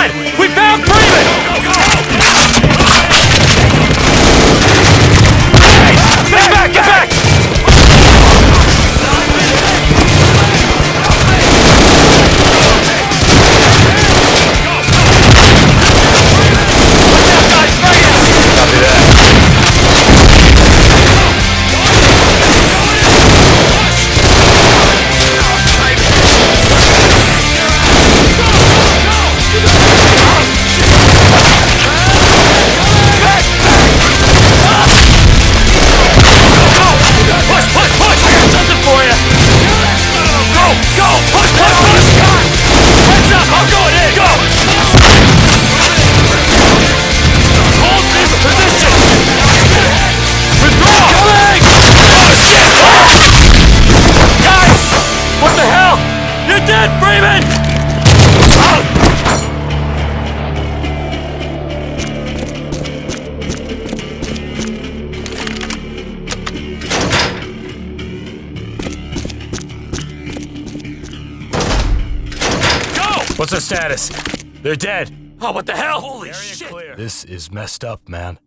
on! We found Freeman! Hey! Get back! Get back! Freeman! What's the status? They're dead. Oh, what the hell? Holy shit! This is messed up, man.